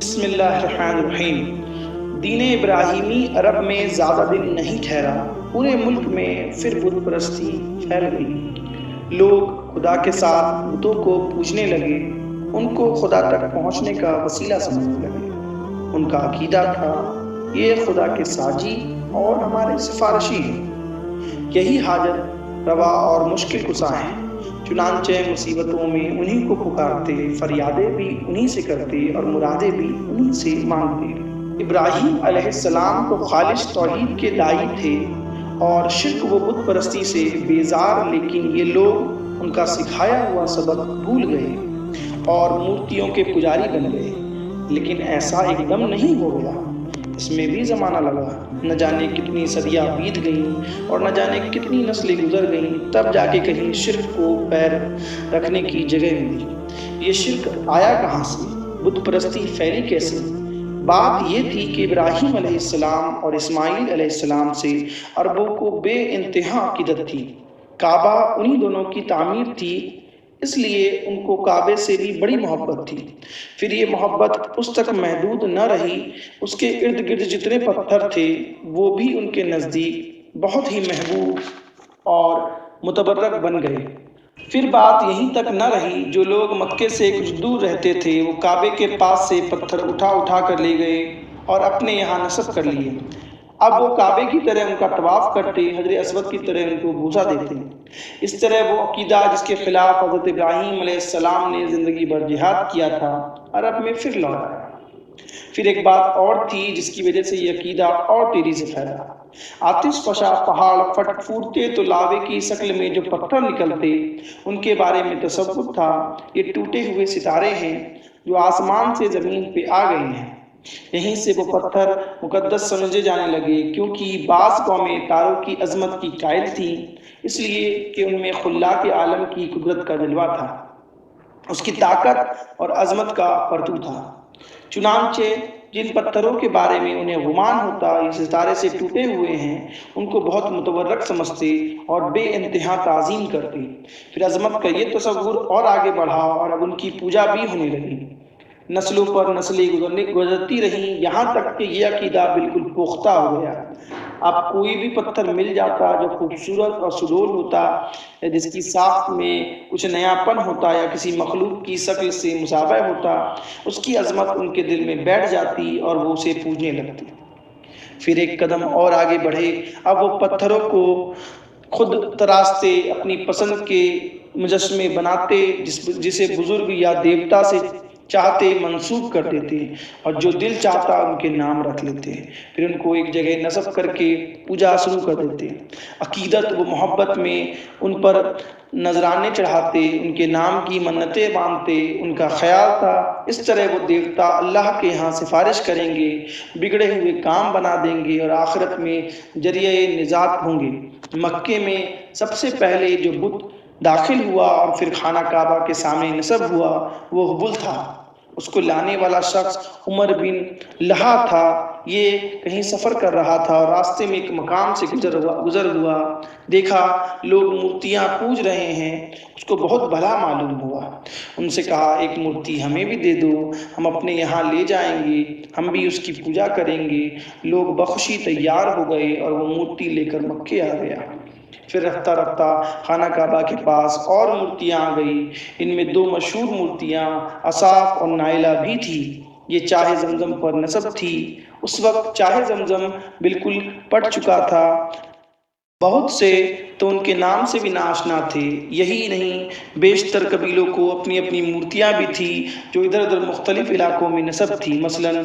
بسم اللہ الرحمن الرحیم۔ دین ابراہیمی عرب میں زیادہ دن نہیں ٹھہرا، پورے ملک میں پھر بت پرستی پھیل گئی۔ لوگ خدا کے ساتھ بتوں کو پوجنے لگے، ان کو خدا تک پہنچنے کا وسیلہ سمجھنے لگے۔ ان کا عقیدہ تھا یہ خدا کے ساجی اور ہمارے سفارشی ہیں، یہی حاجت روا اور مشکل کشا ہیں۔ چنانچہ مصیبتوں میں انہی کو پکارتے، فریادیں بھی انہی سے کرتے اور مرادیں بھی انہی سے مانگتے۔ ابراہیم علیہ السلام تو خالص توحید کے داعی تھے اور شرک و بت پرستی سے بیزار، لیکن یہ لوگ ان کا سکھایا ہوا سبق بھول گئے اور مورتیوں کے پجاری بن گئے۔ لیکن ایسا ایک دم نہیں ہو گیا، اس میں بھی زمانہ لگا۔ نہ جانے کتنی صدیاں بیت گئیں اور نہ جانے کتنی نسلیں گزر گئیں، تب جا کے کہیں شرک کو پیر رکھنے کی جگہ ملی۔ یہ شرک آیا کہاں سے؟ بت پرستی پھیلی کیسے؟ بات یہ تھی کہ ابراہیم علیہ السلام اور اسماعیل علیہ السلام سے عربوں کو بے انتہا عقیدت تھی۔ کعبہ انہی دونوں کی تعمیر تھی، اس لیے ان کو کعبے سے بھی بڑی محبت تھی۔ پھر یہ محبت اس تک محدود نہ رہی، اس کے ارد گرد جتنے پتھر تھے وہ بھی ان کے نزدیک بہت ہی محبوب اور متبرک بن گئے۔ پھر بات یہیں تک نہ رہی، جو لوگ مکے سے کچھ دور رہتے تھے وہ کعبے کے پاس سے پتھر اٹھا اٹھا کر لے گئے اور اپنے یہاں نصب کر لیے۔ اب وہ کعبے کی طرح ان کا طواف کرتے، حجر اسود کی طرح ان کو بوسہ دیتے۔ اس طرح وہ عقیدہ جس کے خلاف حضرت ابراہیم علیہ السلام نے زندگی بھر جہاد کیا تھا، عرب میں پھر لوٹ آیا۔ پھر ایک بات اور تھی جس کی وجہ سے یہ عقیدہ اور تیزی سے پھیلا۔ آتش فشاں پہاڑ پھٹ پھوٹتے تو لاوے کی شکل میں جو پتھر نکلتے، ان کے بارے میں تصور تھا یہ ٹوٹے ہوئے ستارے ہیں جو آسمان سے زمین پہ آ گئے ہیں۔ یہیں سے وہ پتھر مقدس سمجھے جانے لگے، کیونکہ بعض قومیں تاروں کی عظمت کی قائل تھیں، اس لیے کہ ان میں خلاق عالم کی قدرت کا جلوہ تھا، اس کی طاقت اور عظمت کا پرتو تھا۔ چنانچہ جن پتھروں کے بارے میں انہیں گمان ہوتا یہ ستارے سے ٹوٹے ہوئے ہیں، ان کو بہت متبرک سمجھتے اور بے انتہا تعظیم کرتے۔ پھر عظمت کا یہ تصور اور آگے بڑھا اور اب ان کی پوجا بھی ہونے لگی۔ نسلوں پر نسلیں گزرتی رہیں، یہاں تک کہ یہ عقیدہ بالکل پختہ ہو گیا۔ اب کوئی بھی پتھر مل جاتا جو خوبصورت اور سڈول ہوتا، یا جس کی ساخت میں کچھ نیا پن ہوتا یا کسی مخلوق کی شکل سے مشابہ ہوتا، اس کی عظمت ان کے دل میں بیٹھ جاتی اور وہ اسے پوجنے لگتے۔ پھر ایک قدم اور آگے بڑھے، اب وہ پتھروں کو خود تراشتے، اپنی پسند کے مجسمے بناتے، جسے بزرگ یا دیوتا سے چاہتے منسوب کر دیتے اور جو دل چاہتا ان کے نام رکھ لیتے۔ پھر ان کو ایک جگہ نصب کر کے پوجا شروع کر دیتے۔ عقیدت و محبت میں ان پر نذرانے چڑھاتے، ان کے نام کی منتیں باندھتے۔ ان کا خیال تھا اس طرح وہ دیوتا اللہ کے ہاں سفارش کریں گے، بگڑے ہوئے کام بنا دیں گے اور آخرت میں ذریعہ نجات ہوں گے۔ مکے میں سب سے پہلے جو بت داخل ہوا اور پھر خانہ کعبہ کے سامنے نصب ہوا وہ ہبل تھا۔ اس کو لانے والا شخص عمر بن لہا تھا۔ یہ کہیں سفر کر رہا تھا اور راستے میں ایک مقام سے گزر ہوا، دیکھا لوگ مورتیاں پوج رہے ہیں، اس کو بہت بھلا معلوم ہوا۔ ان سے کہا ایک مورتی ہمیں بھی دے دو، ہم اپنے یہاں لے جائیں گے، ہم بھی اس کی پوجا کریں گے۔ لوگ بخوشی تیار ہو گئے اور وہ مورتی لے کر مکے آ گیا۔ پھر رفتہ رفتہ خانہ کعبہ کے پاس اور مورتیاں آ گئی۔ ان میں دو مشہور مورتیاں اصاف اور نائلہ بھی تھی۔ یہ چاہے زمزم پر نصب تھی۔ اس وقت چاہے زمزم بالکل پٹ چکا تھا، بہت سے تو ان کے نام سے بھی ناشنا تھے۔ یہی نہیں، بیشتر قبیلوں کو اپنی اپنی مورتیاں بھی تھی جو ادھر ادھر مختلف علاقوں میں نصب تھی۔ مثلاً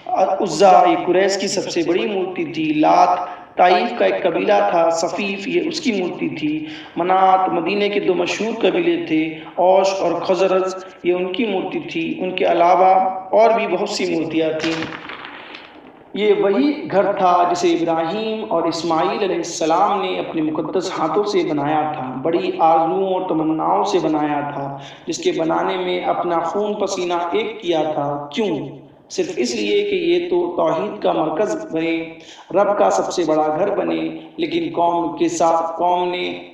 عزا یہ قریش کی سب سے بڑی مورتی تھی، لات طائف کا ایک قبیلہ تھا، صفیف یہ اس کی مورتی تھی، منات مدینہ کے دو مشہور قبیلے تھے، اوس اور خزرج یہ ان کی مورتی تھی۔ ان کے علاوہ اور بھی بہت سی مورتیاں تھیں۔ یہ وہی گھر تھا جسے ابراہیم اور اسماعیل علیہ السلام نے اپنے مقدس ہاتھوں سے بنایا تھا، بڑی آرزوؤں اور تمناؤں سے بنایا تھا، جس کے بنانے میں اپنا خون پسینہ ایک کیا تھا۔ کیوں؟ صرف اس لیے کہ یہ تو توحید کا مرکز بنے، رب کا سب سے بڑا گھر بنے، لیکن قوم نے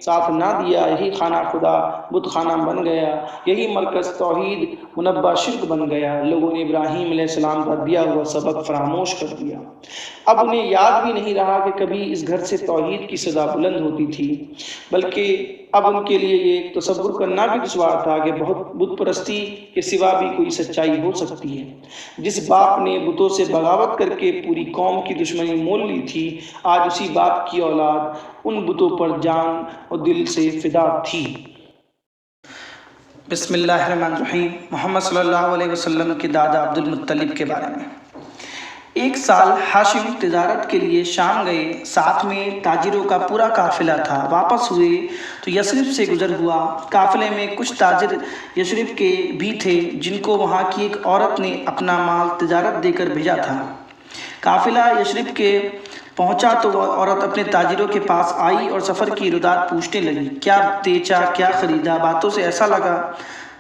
ساتھ نہ دیا، یہی خانہ خدا بت خانہ بن گیا، یہی مرکز توحید منبع شرک بن گیا۔ لوگوں نے ابراہیم علیہ السلام کا دیا ہوا سبق فراموش کر دیا۔ اب انہیں یاد بھی نہیں رہا کہ کبھی اس گھر سے توحید کی صدا بلند ہوتی تھی، بلکہ اب ان کے لیے یہ تصور کرنا بھی دشوار تھا کہ بت پرستی کے سوا بھی کوئی سچائی ہو سکتی ہے۔ جس باپ نے بتوں سے بغاوت کر کے پوری قوم کی دشمنی مول لی تھی، آج اسی باپ کی اولاد ان بتوں پر جان اور دل سے فدا تھی۔ بسم اللہ الرحمن الرحیم۔ محمد صلی اللہ علیہ وسلم کے دادا عبد المطلب کے بارے میں۔ ایک سال ہاشم تجارت کے لیے شام گئے، ساتھ میں تاجروں کا پورا قافلہ تھا۔ واپس ہوئے تو یثرب سے گزر ہوا۔ قافلے میں کچھ تاجر یثرب کے بھی تھے جن کو وہاں کی ایک عورت نے اپنا مال تجارت دے کر بھیجا تھا۔ قافلہ یثرب کے پہنچا تو وہ عورت اپنے تاجروں کے پاس آئی اور سفر کی ردات پوچھنے لگی۔ کیا بیچا، کیا خریدا؟ باتوں سے ایسا لگا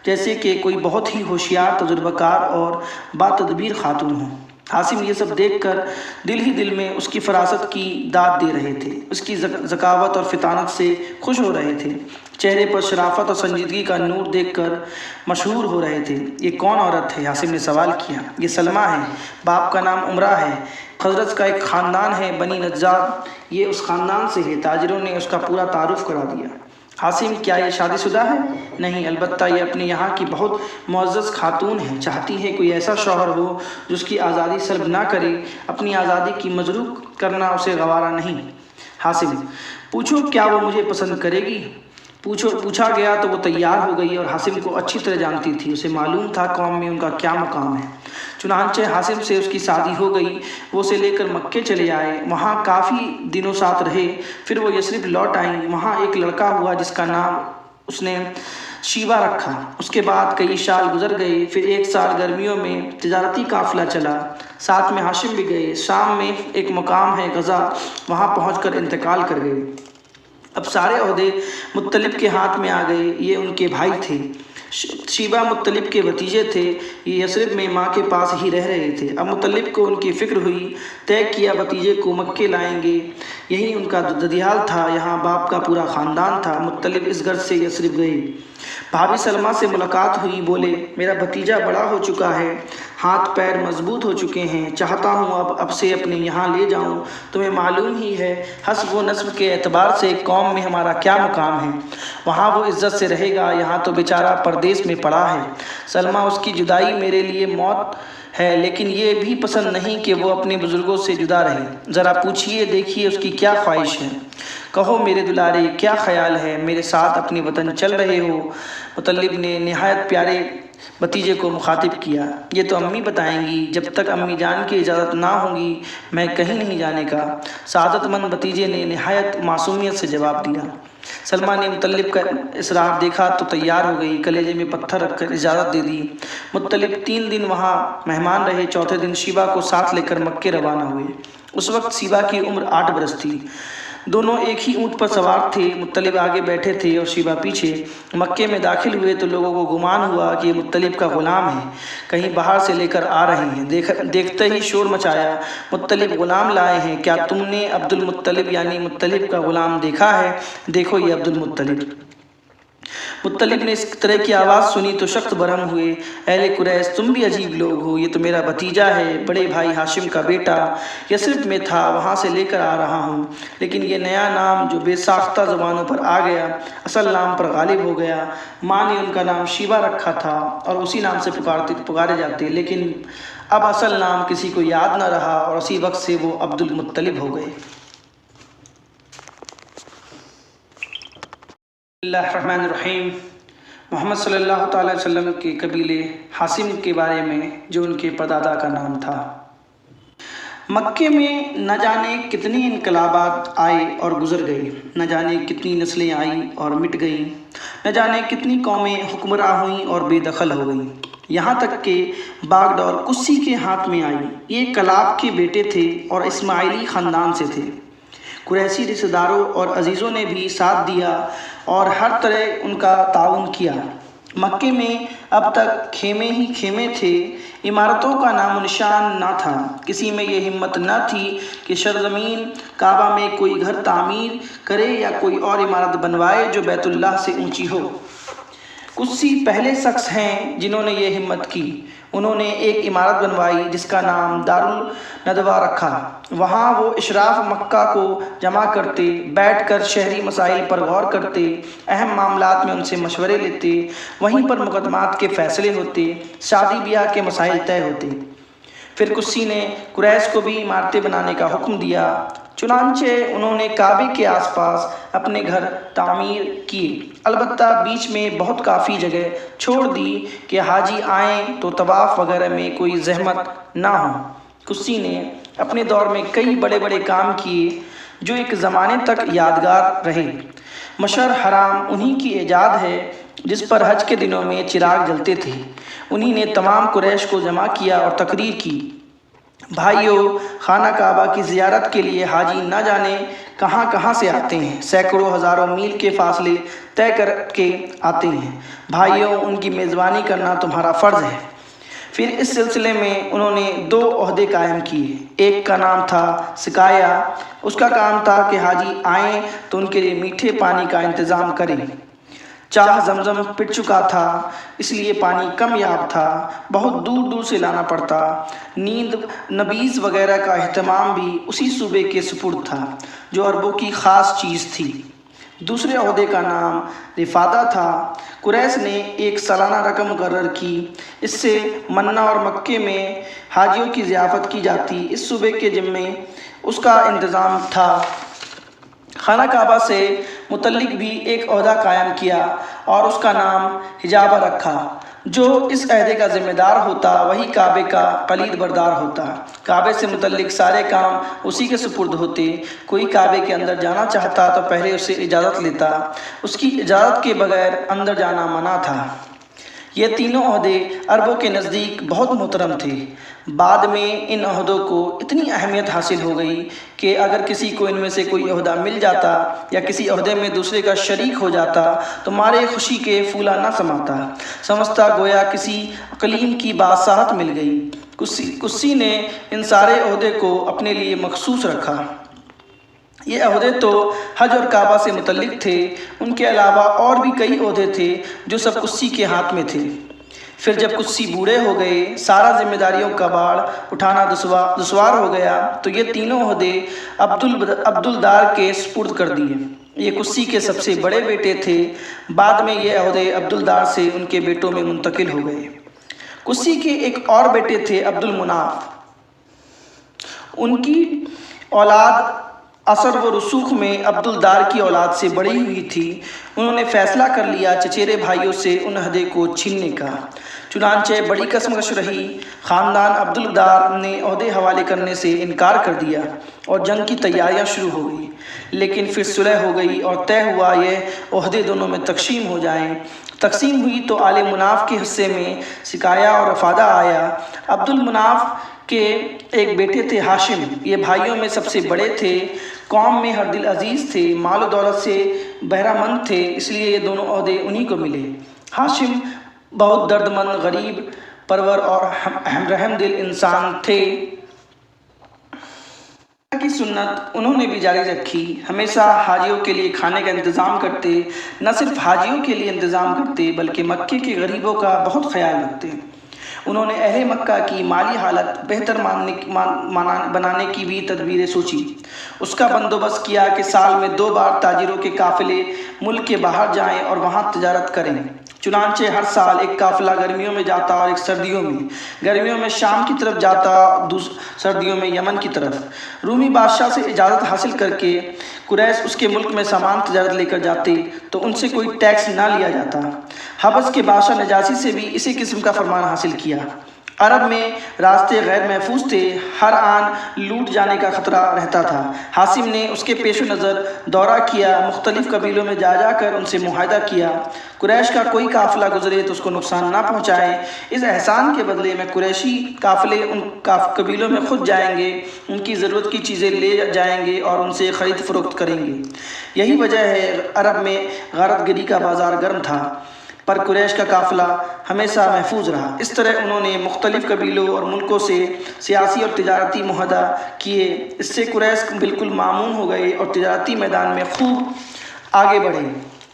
جیسے کہ کوئی بہت ہی ہوشیار، تجربہ کار اور باتدبیر خاتون ہو۔ ہاشم یہ سب دیکھ کر دل میں اس کی فراست کی داد دے رہے تھے، اس کی ذکاوت اور فطانت سے خوش ہو رہے تھے، چہرے پر شرافت اور سنجیدگی کا نور دیکھ کر مشہور ہو رہے تھے۔ یہ کون عورت ہے؟ ہاشم نے سوال کیا۔ یہ سلمہ ہے، باپ کا نام عمرہ ہے، خزرج کا ایک خاندان ہے، بنی نجار، یہ اس خاندان سے ہے۔ تاجروں نے اس کا پورا تعارف کرا دیا۔ ہاشم، کیا یہ شادی شدہ ہے؟ نہیں، البتہ یہ اپنے یہاں کی بہت معزز خاتون ہے، چاہتی ہے کوئی ایسا شوہر ہو جو اس کی آزادی سلب نہ کرے، اپنی آزادی کی مجروح کرنا اسے گوارا نہیں۔ ہاشم، پوچھو کیا وہ مجھے پسند کرے گی؟ پوچھا گیا تو وہ تیار ہو گئی اور ہاشم کو اچھی طرح جانتی تھی، اسے معلوم تھا قوم میں ان کا کیا مقام ہے۔ چنانچہ ہاشم سے اس کی شادی ہو گئی، وہ اسے لے کر مکے چلے آئے، وہاں کافی دنوں ساتھ رہے، پھر وہ یثرب لوٹ آئیں۔ وہاں ایک لڑکا ہوا جس کا نام اس نے شیبہ رکھا۔ اس کے بعد کئی سال گزر گئے، پھر ایک سال گرمیوں میں تجارتی قافلہ چلا، ساتھ میں ہاشم بھی گئے۔ شام میں ایک مقام ہے غزہ، وہاں پہنچ کر انتقال کر گئے۔ اب سارے عہدے مطلب کے ہاتھ میں آ گئے، یہ ان کے بھائی تھے۔ شیبہ مطلب کے بھتیجے تھے، یہ یثرب میں ماں کے پاس ہی رہ رہے تھے۔ اب مطلب کو ان کی فکر ہوئی، طے کیا بھتیجے کو مکے لائیں گے، یہی ان کا ددیال تھا، یہاں باپ کا پورا خاندان تھا۔ مطلب اس گھر سے یثرب گئے، بھابھی سلمہ سے ملاقات ہوئی، بولے میرا بھتیجا بڑا ہو چکا ہے، ہاتھ پیر مضبوط ہو چکے ہیں، چاہتا ہوں اب سے اپنے یہاں لے جاؤں۔ تمہیں معلوم ہی ہے حسب و نسب کے اعتبار سے قوم میں ہمارا کیا مقام ہے، وہاں وہ عزت سے رہے گا، یہاں تو بیچارہ پردیس میں پڑا ہے۔ سلمہ، اس کی جدائی میرے لیے موت ہے، لیکن یہ بھی پسند نہیں کہ وہ اپنے بزرگوں سے جدا رہے۔ ذرا پوچھئے دیکھیے اس کی کیا خواہش ہے، کہو میرے دلارے کیا خیال ہے، میرے ساتھ اپنے وطن چل رہے ہو؟ مطلب نے نہایت پیارے بھتیجے کو مخاطب کیا۔ یہ تو امی بتائیں گی، جب تک امی جان کی اجازت نہ ہوگی میں کہیں نہیں جانے کا۔ سعادت مند بھتیجے نے نہایت معصومیت سے جواب دیا۔ سلمہ نے مطلب کا اصرار دیکھا تو تیار ہو گئی، کلیجے میں پتھر رکھ کر اجازت دے دی۔ مطلب 3 دن وہاں مہمان رہے، چوتھے دن شیبہ کو ساتھ لے کر مکے روانہ ہوئے۔ اس وقت شیبہ کی عمر 8 برس تھی، دونوں ایک ہی اونٹ پر سوار تھے، مطلب آگے بیٹھے تھے اور شیبہ پیچھے۔ مکے میں داخل ہوئے تو لوگوں کو گمان ہوا کہ یہ مطلب کا غلام ہے، کہیں باہر سے لے کر آ رہے ہیں۔ دیکھتے ہی شور مچایا، مطلب غلام لائے ہیں، کیا تم نے عبد المطلب یعنی مطلب کا غلام دیکھا ہے؟ دیکھو یہ عبد المطلب۔ مطلب نے اس طرح کی آواز سنی تو سخت برہم ہوئے۔ اہل قریش، تم بھی عجیب لوگ ہو، یہ تو میرا بھتیجا ہے، بڑے بھائی ہاشم کا بیٹا، یثرب میں تھا، وہاں سے لے کر آ رہا ہوں، لیکن یہ نیا نام جو بے ساختہ زبانوں پر آ گیا، اصل نام پر غالب ہو گیا۔ ماں نے ان کا نام شیبہ رکھا تھا اور اسی نام سے پکارے جاتے، لیکن اب اصل نام کسی کو یاد نہ رہا اور اسی وقت سے وہ عبد المطلب ہو گئے۔ بسم اللہ الرحمن الرحیم۔ محمد صلی اللہ تعالی وسلم کے قبیلے ہاشم کے بارے میں جو ان کے پردادا کا نام تھا۔ مکے میں نہ جانے کتنی انقلابات آئے اور گزر گئے، نہ جانے کتنی نسلیں آئیں اور مٹ گئیں، نہ جانے کتنی قومیں حکمراں ہوئیں اور بے دخل ہو گئیں، یہاں تک کہ باغڈور کسی کے ہاتھ میں آئی۔ یہ کلاب کے بیٹے تھے اور اسماعیلی خاندان سے تھے۔ قریشی رشتہ داروں اور عزیزوں نے بھی ساتھ دیا اور ہر طرح ان کا تعاون کیا۔ مکے میں اب تک خیمے ہی خیمے تھے، عمارتوں کا نام و نشان نہ تھا۔ کسی میں یہ ہمت نہ تھی کہ سرزمین کعبہ میں کوئی گھر تعمیر کرے یا کوئی اور عمارت بنوائے جو بیت اللہ سے اونچی ہو۔ قدسی پہلے شخص ہیں جنہوں نے یہ ہمت کی۔ انہوں نے ایک عمارت بنوائی جس کا نام دارالندوہ رکھا۔ وہاں وہ اشراف مکہ کو جمع کرتے، بیٹھ کر شہری مسائل پر غور کرتے، اہم معاملات میں ان سے مشورے لیتے، وہیں پر مقدمات کے فیصلے ہوتے، شادی بیاہ کے مسائل طے ہوتے۔ پھر قدسی نے قریش کو بھی عمارتیں بنانے کا حکم دیا، چنانچہ انہوں نے کعبے کے آس پاس اپنے گھر تعمیر کیے، البتہ بیچ میں بہت کافی جگہ چھوڑ دی کہ حاجی آئیں تو طواف وغیرہ میں کوئی زحمت نہ ہو۔ قدسی نے اپنے دور میں کئی بڑے بڑے کام کیے جو ایک زمانے تک یادگار رہے۔ مشعر حرام انہی کی ایجاد ہے جس پر حج کے دنوں میں چراغ جلتے تھے۔ انہی نے تمام قریش کو جمع کیا اور تقریر کی، بھائیو، خانہ کعبہ کی زیارت کے لیے حاجی نہ جانے کہاں کہاں سے آتے ہیں، سینکڑوں ہزاروں میل کے فاصلے طے کر کے آتے ہیں۔ بھائیو، ان کی میزبانی کرنا تمہارا فرض ہے۔ پھر اس سلسلے میں انہوں نے 2 عہدے قائم کیے۔ ایک کا نام تھا سقایا، اس کا کام تھا کہ حاجی آئیں تو ان کے لیے میٹھے پانی کا انتظام کریں۔ چاہ زمزم پٹ چکا تھا، اس لیے پانی کم یاب تھا، بہت دور دور سے لانا پڑتا۔ نیند نبیذ وغیرہ کا اہتمام بھی اسی صوبے کے سپرد تھا جو عربوں کی خاص چیز تھی۔ دوسرے عہدے کا نام رفادہ تھا۔ قریش نے ایک سالانہ رقم مقرر کی، اس سے منہ اور مکے میں حاجیوں کی ضیافت کی جاتی۔ اس صوبے کے ذمے اس کا انتظام تھا۔ خانہ کعبہ سے متعلق بھی ایک عہدہ قائم کیا اور اس کا نام حجابہ رکھا۔ جو اس عہدے کا ذمہ دار ہوتا وہی کعبے کا کلید بردار ہوتا۔ کعبے سے متعلق سارے کام اسی کے سپرد ہوتے۔ کوئی کعبے کے اندر جانا چاہتا تو پہلے اسے اجازت لیتا، اس کی اجازت کے بغیر اندر جانا منع تھا۔ یہ تینوں عہدے عربوں کے نزدیک بہت محترم تھے۔ بعد میں ان عہدوں کو اتنی اہمیت حاصل ہو گئی کہ اگر کسی کو ان میں سے کوئی عہدہ مل جاتا یا کسی عہدے میں دوسرے کا شریک ہو جاتا تو مارے خوشی کے پھولا نہ سمجھتا گویا کسی اقلیم کی بادشاہت مل گئی۔ قدسی نے ان سارے عہدے کو اپنے لیے مخصوص رکھا۔ یہ عہدے تو حج اور کعبہ سے متعلق تھے، ان کے علاوہ اور بھی کئی عہدے تھے جو سب قدسی کے ہاتھ میں تھے۔ پھر جب قدسی بوڑھے ہو گئے، سارا ذمہ داریوں کا بار اٹھانا دشوار ہو گیا تو یہ تینوں عہدے عبدالدار کے سپرد کر دیے۔ یہ قدسی کے سب سے بڑے بیٹے تھے۔ بعد میں یہ عہدے عبدالدار سے ان کے بیٹوں میں منتقل ہو گئے۔ قدسی کے ایک اور بیٹے تھے عبدالمناف۔ ان کی اولاد اثر و رسوخ میں عبدالدار کی اولاد سے بڑی ہوئی تھی۔ انہوں نے فیصلہ کر لیا چچیرے بھائیوں سے ان عہدے کو چھیننے کا۔ چنانچہ بڑی کشمکش رہی۔ خاندان عبدالدار نے عہدے حوالے کرنے سے انکار کر دیا اور جنگ کی تیاریاں شروع ہو گئی۔ لیکن پھر صلح ہو گئی اور طے ہوا یہ عہدے دونوں میں تقسیم ہو جائیں۔ تقسیم ہوئی تو آل مناف کے حصے میں سقایا اور رفادہ آیا۔ عبدالمناف کے ایک بیٹے تھے ہاشم، یہ بھائیوں میں سب سے بڑے تھے، قوم میں ہر دل عزیز تھے، مال و دولت سے بہرہ مند تھے، اس لیے یہ دونوں عہدے انہی کو ملے۔ ہاشم بہت درد مند، غریب پرور اور رحم دل انسان تھے۔ کی سنت انہوں نے بھی جاری رکھی، ہمیشہ حاجیوں کے لیے کھانے کا انتظام کرتے، نہ صرف حاجیوں کے لیے انتظام کرتے بلکہ مکے کے غریبوں کا بہت خیال رکھتے۔ انہوں نے اہل مکہ کی مالی حالت بہتر بنانے کی بھی تدبیریں سوچی۔ اس کا بندوبست کیا کہ سال میں 2 بار تاجروں کے قافلے ملک کے باہر جائیں اور وہاں تجارت کریں۔ چنانچہ ہر سال ایک قافلہ گرمیوں میں جاتا اور ایک سردیوں میں۔ گرمیوں میں شام کی طرف جاتا، سردیوں میں یمن کی طرف۔ رومی بادشاہ سے اجازت حاصل کر کے قریش اس کے ملک میں سامان تجارت لے کر جاتے تو ان سے کوئی ٹیکس نہ لیا جاتا۔ حبش کے بادشاہ نجاشی سے بھی اسی قسم کا فرمان حاصل کیا۔ عرب میں راستے غیر محفوظ تھے، ہر آن لوٹ جانے کا خطرہ رہتا تھا۔ ہاشم نے اس کے پیش نظر دورہ کیا، مختلف قبیلوں میں جا کر ان سے معاہدہ کیا، قریش کا کوئی قافلہ گزرے تو اس کو نقصان نہ پہنچائے، اس احسان کے بدلے میں قریشی قافلے ان قبیلوں میں خود جائیں گے، ان کی ضرورت کی چیزیں لے جائیں گے اور ان سے خرید فروخت کریں گے۔ یہی وجہ ہے عرب میں غارت گری کا بازار گرم تھا۔ پر قریش کا قافلہ ہمیشہ محفوظ رہا۔ اس طرح انہوں نے مختلف قبیلوں اور ملکوں سے سیاسی اور تجارتی معاہدہ کیے۔ اس سے قریش بالکل مامون ہو گئے اور تجارتی میدان میں خوب آگے بڑھے۔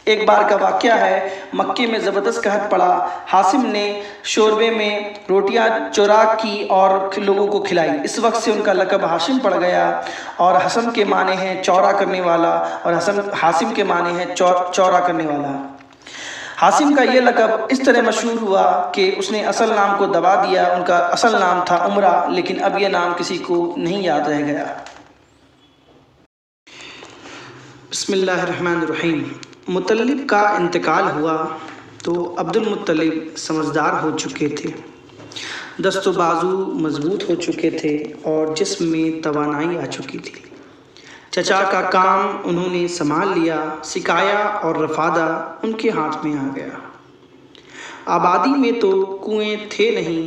ایک بار کا واقعہ ہے، مکے میں زبردست قحط پڑا۔ حاسم نے شوربے میں روٹیاں چورا کی اور لوگوں کو کھلائی۔ اس وقت سے ان کا لقب ہاشم پڑ گیا، اور حسم کے معنی ہیں چورا کرنے والا، اور حاسم کے معنی ہیں چورا کرنے والا۔ حاسم کا یہ لقب اس طرح مشہور ہوا کہ اس نے اصل نام کو دبا دیا۔ ان کا اصل نام تھا عمرہ، لیکن اب یہ نام کسی کو نہیں یاد رہ گیا۔ بسم اللہ الرحمن الرحیم۔ مطلب کا انتقال ہوا تو عبد المطلب سمجھدار ہو چکے تھے، دست و بازو مضبوط ہو چکے تھے اور جسم میں توانائی آ چکی تھی۔ چچا کا کام انہوں نے سنبھال لیا، سکایا اور رفادہ ان کے ہاتھ میں آ گیا۔ آبادی میں تو کنویں تھے نہیں،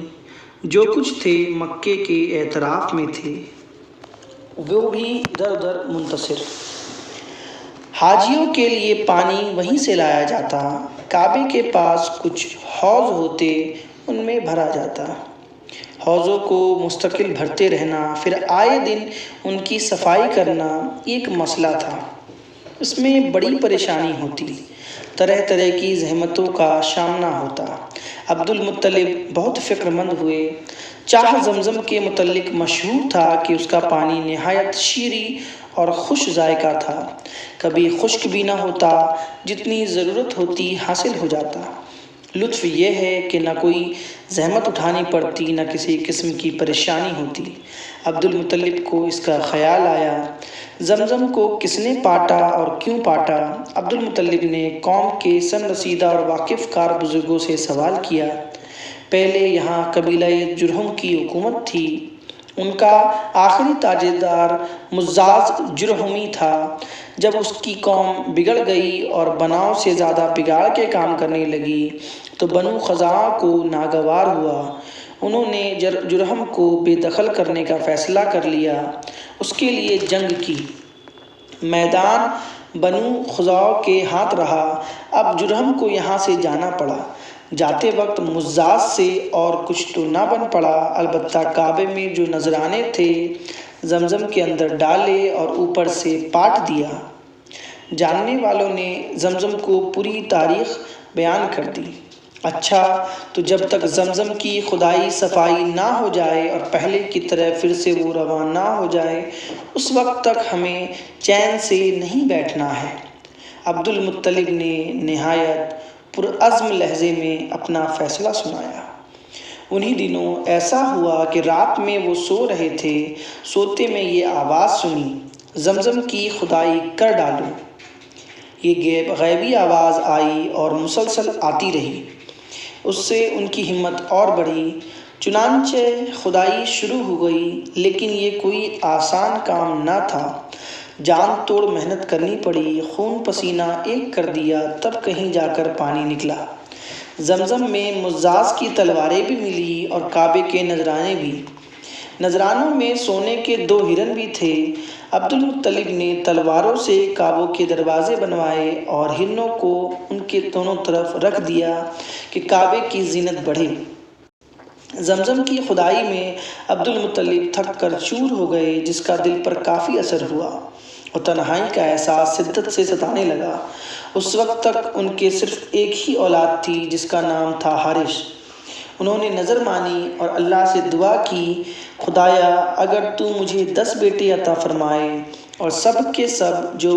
جو کچھ تھے مکے کے اطراف میں تھے، وہ بھی ادھر ادھر منتشر۔ حاجیوں کے لیے پانی وہیں سے لایا جاتا، کعبے کے پاس کچھ حوض ہوتے، ان میں بھرا جاتا۔ حوضوں کو مستقل بھرتے رہنا، پھر آئے دن ان کی صفائی کرنا ایک مسئلہ تھا۔ اس میں بڑی پریشانی ہوتی، طرح طرح کی زحمتوں کا سامنا ہوتا۔ عبد المطلب بہت فکر مند ہوئے۔ چاہ زمزم کے متعلق مشہور تھا کہ اس کا پانی نہایت شیریں اور خوش ذائقہ تھا، کبھی خشک بھی نہ ہوتا، جتنی ضرورت ہوتی حاصل ہو جاتا۔ لطف یہ ہے کہ نہ کوئی زحمت اٹھانی پڑتی، نہ کسی قسم کی پریشانی ہوتی۔ عبد المطلب کو اس کا خیال آیا، زمزم کو کس نے پاٹا اور کیوں پاٹا؟ عبد المطلب نے قوم کے سن رسیدہ اور واقف کار بزرگوں سے سوال کیا۔ پہلے یہاں قبیلہ جرہم کی حکومت تھی، ان کا آخری تاجدار مزاز جرہمی تھا۔ جب اس کی قوم بگڑ گئی اور بناؤ سے زیادہ بگاڑ کے کام کرنے لگی تو بنو خزاعہ کو ناگوار ہوا۔ انہوں نے جرہم کو بے دخل کرنے کا فیصلہ کر لیا، اس کے لیے جنگ کی۔ میدان بنو خزاعہ کے ہاتھ رہا۔ اب جرہم کو یہاں سے جانا پڑا۔ جاتے وقت مزاج سے اور کچھ تو نہ بن پڑا، البتہ کعبے میں جو نذرانے تھے زمزم کے اندر ڈالے اور اوپر سے پاٹ دیا۔ جاننے والوں نے زمزم کو پوری تاریخ بیان کر دی۔ اچھا، تو جب تک زمزم کی خدائی صفائی نہ ہو جائے اور پہلے کی طرح پھر سے وہ رواں نہ ہو جائے، اس وقت تک ہمیں چین سے نہیں بیٹھنا ہے۔ عبد المطلب نے نہایت پرعزم لہجے میں اپنا فیصلہ سنایا۔ انہی دنوں ایسا ہوا کہ رات میں وہ سو رہے تھے، سوتے میں یہ آواز سنی، زمزم کی خدائی کر ڈالو۔ یہ غیبی آواز آئی اور مسلسل آتی رہی۔ اس سے ان کی ہمت اور بڑھی، چنانچہ خدائی شروع ہو گئی۔ لیکن یہ کوئی آسان کام نہ تھا، جان توڑ محنت کرنی پڑی، خون پسینہ ایک کر دیا، تب کہیں جا کر پانی نکلا۔ زمزم میں مزاج کی تلواریں بھی ملی اور کعبے کے نذرانے بھی۔ نذرانوں میں سونے کے 2 ہرن بھی تھے۔ عبد المطلب نے تلواروں سے کعبوں کے دروازے بنوائے اور ہرنوں کو ان کے دونوں طرف رکھ دیا کہ کعبے کی زینت بڑھے۔ زمزم کی خدائی میں عبد المطلب تھک کر چور ہو گئے، جس کا دل پر کافی اثر ہوا اور تنہائی کا احساس شدت سے ستانے لگا۔ اس وقت تک ان کے صرف ایک ہی اولاد تھی، جس کا نام تھا حارث۔ انہوں نے نظر مانی اور اللہ سے دعا کی، خدایا اگر تو مجھے 10 بیٹے عطا فرمائے اور سب کے سب جو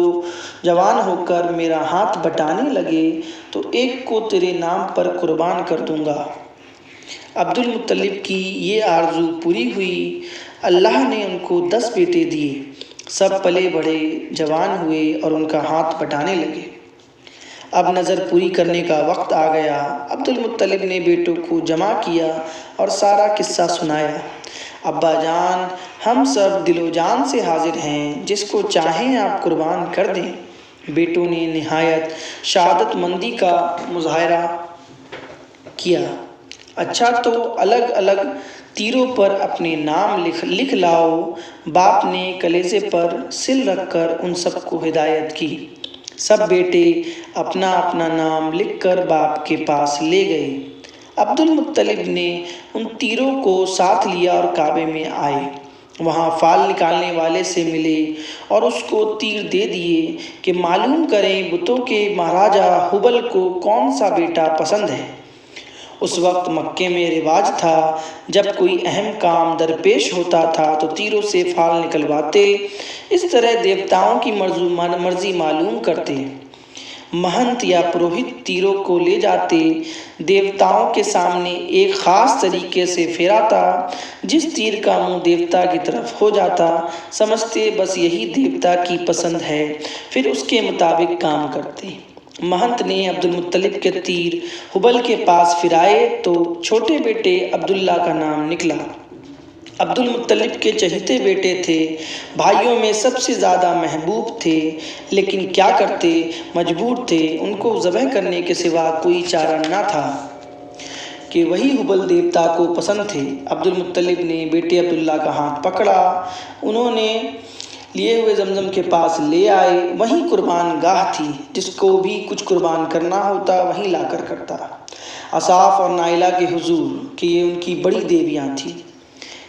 جوان ہو کر میرا ہاتھ بٹانے لگے تو ایک کو تیرے نام پر قربان کر دوں گا۔ عبد المطلب کی یہ آرزو پوری ہوئی۔ اللہ نے ان کو 10 بیٹے دیے، سب پلے بڑھے، جوان ہوئے اور ان کا ہاتھ بٹانے لگے۔ اب نظر پوری کرنے کا وقت آ گیا۔ عبد المطلب نے بیٹوں کو جمع کیا اور سارا قصہ سنایا۔ ابا جان، ہم سب دل و جان سے حاضر ہیں، جس کو چاہیں آپ قربان کر دیں۔ بیٹوں نے نہایت شہادت مندی کا مظاہرہ کیا۔ اچھا، تو الگ الگ تیروں پر اپنے نام لکھ لاؤ۔ باپ نے کلیجے پر سل رکھ کر ان سب کو ہدایت کی۔ سب بیٹے اپنا اپنا نام لکھ کر باپ کے پاس لے گئے۔ عبد المطلب نے ان تیروں کو ساتھ لیا اور کعبے میں آئے۔ وہاں فال نکالنے والے سے ملے اور اس کو تیر دے دیے کہ معلوم کریں بتوں کے مہاراجہ ہبل کو کون سا بیٹا پسند ہے۔ اس وقت مکے میں رواج تھا جب کوئی اہم کام درپیش ہوتا تھا تو تیروں سے فال نکلواتے، اس طرح دیوتاؤں کی مرضی معلوم کرتے۔ مہنت یا پروہت تیروں کو لے جاتے، دیوتاؤں کے سامنے ایک خاص طریقے سے پھیراتا، جس تیر کا منہ دیوتا کی طرف ہو جاتا سمجھتے بس یہی دیوتا کی پسند ہے، پھر اس کے مطابق کام کرتے۔ مہنت نے عبد المطلب کے تیر ہبل کے پاس پھرائے تو چھوٹے بیٹے عبداللہ کا نام نکلا۔ عبد المطلب کے چہیتے بیٹے تھے، بھائیوں میں سب سے زیادہ محبوب تھے، لیکن کیا کرتے، مجبور تھے، ان کو ذبح کرنے کے سوا کوئی چارہ نہ تھا کہ وہی ہبل دیوتا کو پسند تھے۔ عبد المطلب نے بیٹے عبداللہ کا ہاتھ پکڑا، انہوں نے لیے ہوئے زمزم کے پاس لے آئے، وہیں قربان گاہ تھی، جس کو بھی کچھ قربان کرنا ہوتا وہیں لا کر کرتا۔ اصاف اور نائلہ کے حضور کہ یہ ان کی بڑی دیویاں تھیں۔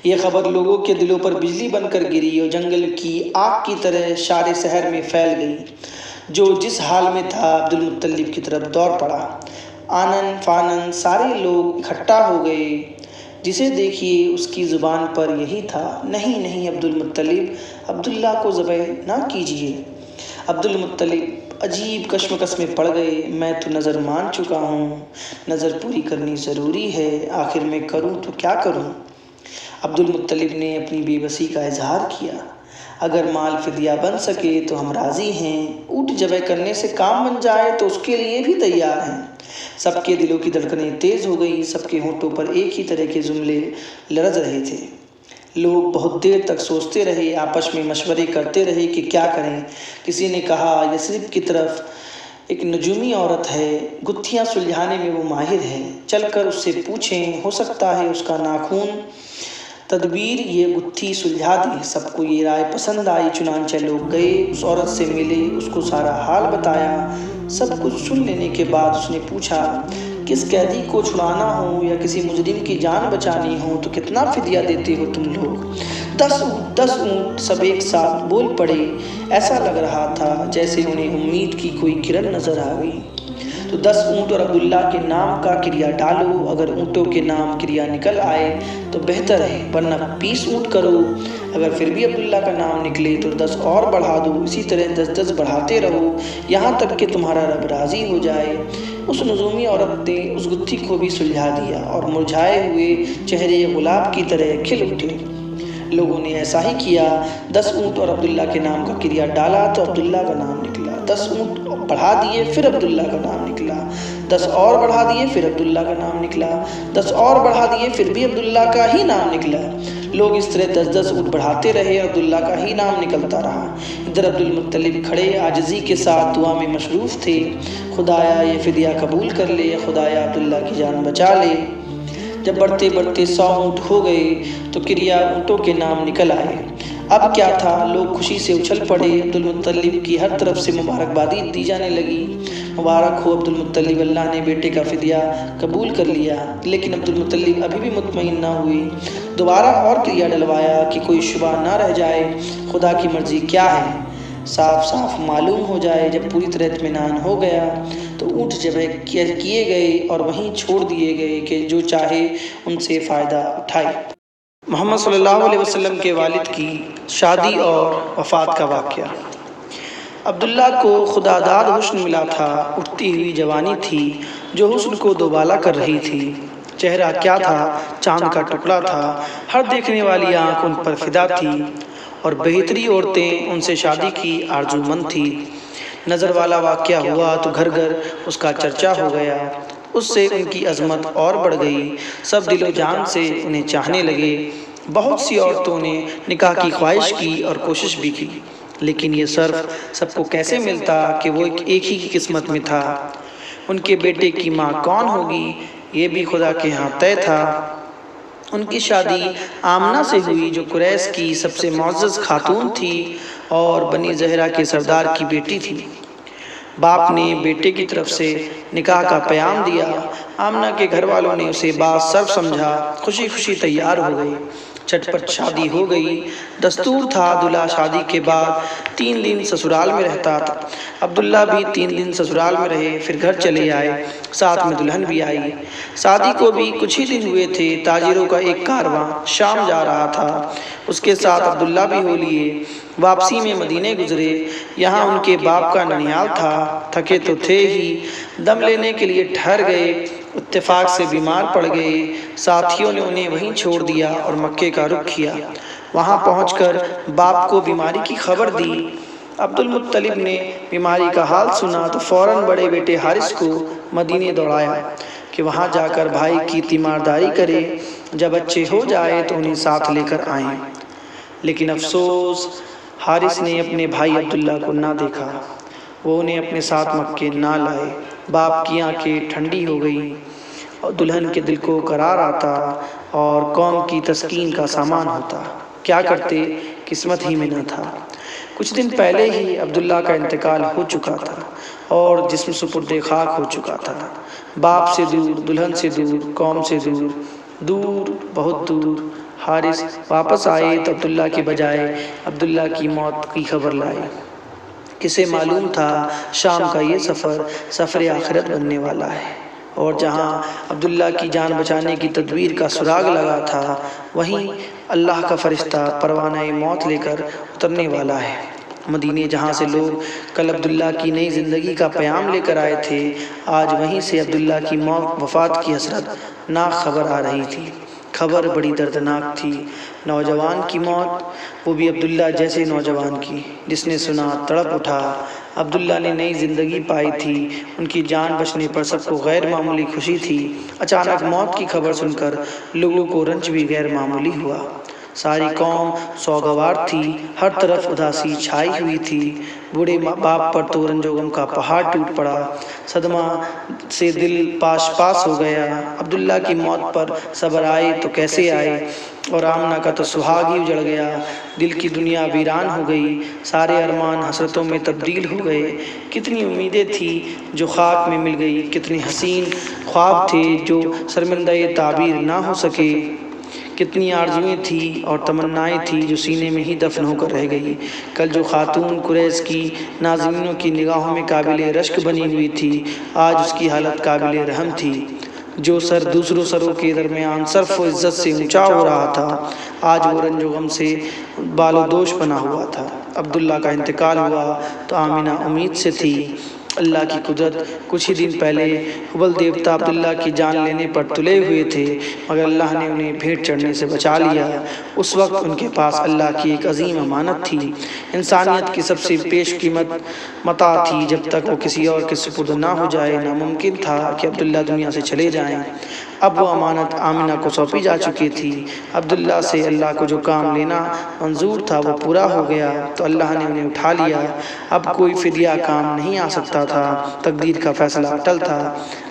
یہ خبر لوگوں کے دلوں پر بجلی بن کر گری اور جنگل کی آگ کی طرح سارے شہر میں پھیل گئی۔ جو جس حال میں تھا عبد المطلب کی طرف دوڑ پڑا۔ آنن فانن سارے لوگ اکٹھا ہو گئے، جسے دیکھیے اس کی زبان پر یہی تھا، نہیں نہیں عبد المطلب، عبداللہ کو ذبح نہ کیجیے۔ عبد المطلب عجیب کشمکش میں پڑ گئے، میں تو نظر مان چکا ہوں، نظر پوری کرنی ضروری ہے، آخر میں کروں تو کیا کروں؟ عبد المطلب نے اپنی بے بسی کا اظہار کیا، اگر مال فدیہ بن سکے تو ہم راضی ہیں، اونٹ ذبح کرنے سے کام بن جائے تو اس کے لیے بھی تیار ہیں۔ سب کے دلوں کی دھڑکنیں تیز ہو گئی، سب کے ہونٹوں پر ایک ہی طرح کے جملے لرز رہے تھے۔ لوگ بہت دیر تک سوچتے رہے، آپس میں مشورے کرتے رہے کہ کیا کریں۔ کسی نے کہا یثرب کی طرف ایک نجومی عورت ہے، گتھیاں سلجھانے میں وہ ماہر ہے، چل کر اس سے پوچھیں، ہو سکتا ہے اس کا ناخون تدبیر یہ گتھی سلجھا دی۔ سب کو یہ رائے پسند آئی، چنانچہ لوگ گئے، اس عورت سے ملے، اس کو سارا حال بتایا۔ سب کچھ سن لینے کے بعد اس نے پوچھا، کس قیدی کو چھڑانا ہو یا کسی مجرم کی جان بچانی ہو تو کتنا فدیہ دیتے ہو تم لوگ؟ 10 اونٹ 10 اونٹ، سب ایک ساتھ بول پڑے۔ ایسا لگ رہا تھا جیسے انہیں امید کی کوئی کرن نظر آ گئی۔ تو 10 اونٹ اور عبداللہ کے نام کا کریا ڈالو، اگر اونٹوں کے نام کریا نکل آئے تو بہتر ہے، ورنہ 20 اونٹ کرو، اگر پھر بھی عبداللہ کا نام نکلے تو 10 اور بڑھا دو، اسی طرح 10 بڑھاتے رہو یہاں تک کہ تمہارا رب راضی ہو جائے۔ اس نجومی عورت نے اس گتھی کو بھی سلجھا دیا اور مرجھائے ہوئے چہرے گلاب کی طرح کھل اٹھے۔ لوگوں نے ایسا ہی کیا، 10 اونٹ اور عبداللہ کے نام کا کریا ڈالا تو عبداللہ کا نام نکلا، 10 اونٹ بڑھا دیے پھر عبداللہ کا نام نکلا، 10 اور بڑھا دیے پھر عبداللہ کا نام نکلا، 10 اور بڑھا دیے پھر بھی عبداللہ کا ہی نام نکلا۔ لوگ اس طرح 10 اونٹ بڑھاتے رہے اور عبداللہ کا ہی نام نکلتا رہا۔ ادھر عبد المطلب کھڑے عاجزی کے ساتھ دعا میں مصروف تھے، خدایا یہ فدیہ قبول کر لے، خدایا عبداللہ کی جان بچا لے۔ جب بڑھتے بڑھتے 100 اونٹ ہو گئے تو کریا اونٹوں کے نام نکل آئے۔ اب کیا تھا، لوگ خوشی سے اچھل پڑے، عبد المطلب کی ہر طرف سے مبارکبادی دی جانے لگی۔ مبارک ہو عبد المطلب، اللہ نے بیٹے کا فدیہ قبول کر لیا۔ لیکن عبد المطلب ابھی بھی مطمئن نہ ہوئے، دوبارہ اور کریا ڈلوایا کہ کوئی شبہ نہ رہ جائے، خدا کی مرضی کیا ہے صاف صاف معلوم ہو جائے۔ جب پوری طرح اطمینان ہو گیا تو اونٹ ذبح کیے گئے اور وہیں چھوڑ دیے گئے کہ جو چاہے ان سے فائدہ اٹھائے۔ محمد صلی اللہ علیہ وسلم کے والد کی شادی اور وفات کا واقعہ۔ عبداللہ کو خدا داد حسن ملا تھا، اٹھتی ہوئی جوانی تھی جو حسن کو دوبالا کر رہی تھی۔ چہرہ کیا تھا، چاند کا ٹکڑا تھا، ہر دیکھنے والی آنکھ ان پر فدا تھی اور بہتری عورتیں ان سے شادی کی آرزو مند تھی۔ نظر والا واقعہ ہوا تو گھر گھر اس کا چرچا ہو گیا، اس سے ان کی عظمت اور بڑھ گئی، سب دل و جان سے انہیں چاہنے لگے۔ بہت سی عورتوں نے نکاح کی خواہش کی اور کوشش بھی کی، لیکن یہ صرف سب کو کیسے ملتا کہ وہ ایک ہی کی قسمت میں تھا۔ ان کے بیٹے کی ماں کون ہوگی یہ بھی خدا کے ہاں طے تھا۔ ان کی شادی آمنہ سے ہوئی جو قریش کی سب سے معزز خاتون تھی اور بنی زہرہ کے سردار کی بیٹی تھی۔ باپ نے بیٹے کی طرف سے نکاح کا پیام دیا۔ آمنہ کے گھر والوں نے اسے باصرف سمجھا، خوشی خوشی تیار ہو گئے، چٹپٹ شادی ہو گئی۔ دستور تھا دلہا شادی کے بعد 3 دن سسرال میں رہتا تھا۔ عبداللہ بھی 3 دن سسرال میں رہے، پھر گھر چلے آئے، ساتھ میں دلہن بھی آئی۔ شادی کو بھی کچھ ہی دن ہوئے تھے، تاجروں کا ایک کارواں شام جا رہا تھا، اس کے ساتھ عبداللہ بھی ہو لیے۔ واپسی میں مدینے گزرے، یہاں ان کے باپ کا ننیال تھا، تھکے تو تھے ہی، دم لینے کے لیے ٹھہر گئے، اتفاق سے بیمار پڑ گئے۔ ساتھیوں نے انہیں وہیں چھوڑ دیا اور مکے کا رخ کیا۔ وہاں پہنچ کر باپ کو بیماری کی خبر دی۔ عبد المطلب نے بیماری کا حال سنا تو فوراً بڑے بیٹے حارث کو مدینے دوڑایا کہ وہاں جا کر بھائی کی تیمارداری کرے، جب اچھے ہو جائے تو انہیں ساتھ لے کر آئیں۔ لیکن افسوس، حارث نے اپنے بھائی عبداللہ کو نہ دیکھا، وہ انہیں اپنے ساتھ مکے نہ لائے۔ باپ کی آنکھیں ٹھنڈی ہو گئیں اور دلہن کے دل کو قرار آتا اور قوم کی تسکین کا سامان ہوتا۔ کیا کرتے، قسمت ہی میں نہ تھا۔ کچھ دن پہلے ہی عبداللہ کا انتقال ہو چکا تھا اور جسم سپرد خاک ہو چکا تھا۔ باپ سے دور، دلہن سے دور، قوم سے دور، دور، بہت دور۔ حارث واپس آئے تو عبداللہ کے بجائے عبداللہ کی موت کی خبر لائے۔ کسے معلوم تھا شام کا یہ سفر آخرت بننے والا ہے، اور جہاں عبداللہ کی جان بچانے کی تدبیر کا سراغ لگا تھا، وہیں اللہ کا فرشتہ پروانہ موت لے کر اترنے والا ہے۔ مدینے جہاں سے لوگ کل عبداللہ کی نئی زندگی کا پیام لے کر آئے تھے، آج وہیں سے عبداللہ کی وفات کی حسرت ناک خبر آ رہی تھی۔ خبر بڑی دردناک تھی، نوجوان کی موت، وہ بھی عبداللہ جیسے نوجوان کی۔ جس نے سنا تڑپ اٹھا۔ عبداللہ نے نئی زندگی پائی تھی، ان کی جان بچنے پر سب کو غیر معمولی خوشی تھی۔ اچانک موت کی خبر سن کر لوگوں کو رنج بھی غیر معمولی ہوا۔ ساری قوم سوگوار تھی، ہر طرف اداسی چھائی ہوئی تھی۔ بوڑھے باپ پر تو رنج و غم کا پہاڑ ٹوٹ پڑا، صدمہ سے دل پاش پاس ہو گیا۔ عبداللہ کی موت پر صبر آئے تو کیسے آئے، اور آمنہ کا تو سہاگ ہی اجڑ گیا۔ دل کی دنیا ویران ہو گئی، سارے ارمان حسرتوں میں تبدیل ہو گئے۔ کتنی امیدیں تھی جو خاک میں مل گئی، کتنے حسین خواب تھے جو شرمندہ تعبیر نہ ہو سکے، کتنی آرزوئیں تھیں اور تمنائیں تھیں جو سینے میں ہی دفن ہو کر رہ گئی۔ کل جو خاتون قریش کی ناظرینوں کی نگاہوں میں قابل رشک بنی ہوئی تھی، آج اس کی حالت قابل رحم تھی۔ جو سر دوسروں سروں کے درمیان شرف و عزت سے اونچا ہو رہا تھا، آج وہ رنج و غم سے بال و دوش بنا ہوا تھا۔ عبداللہ کا انتقال ہوا تو آمنہ امید سے تھی۔ اللہ کی قدرت، کچھ ہی دن پہلے حبل دیوتا عبداللہ کی جان لینے پر تلے ہوئے تھے، مگر اللہ نے انہیں بھیٹ چڑھنے سے بچا لیا۔ اس وقت ان کے پاس اللہ کی ایک عظیم امانت تھی، انسانیت کی سب سے پیش قیمت متاع تھی۔ جب تک وہ کسی اور کے سپرد نہ ہو جائے، ناممکن تھا کہ عبداللہ دنیا سے چلے جائیں۔ اب وہ امانت آمنہ کو سونپی جا چکی تھی۔ عبداللہ سے اللہ کو جو کام لینا منظور تھا وہ پورا ہو گیا تو اللہ نے انہیں اٹھا لیا۔ اب کوئی فدیہ کام نہیں آ سکتا تھا، تقدیر کا فیصلہ اٹل تھا۔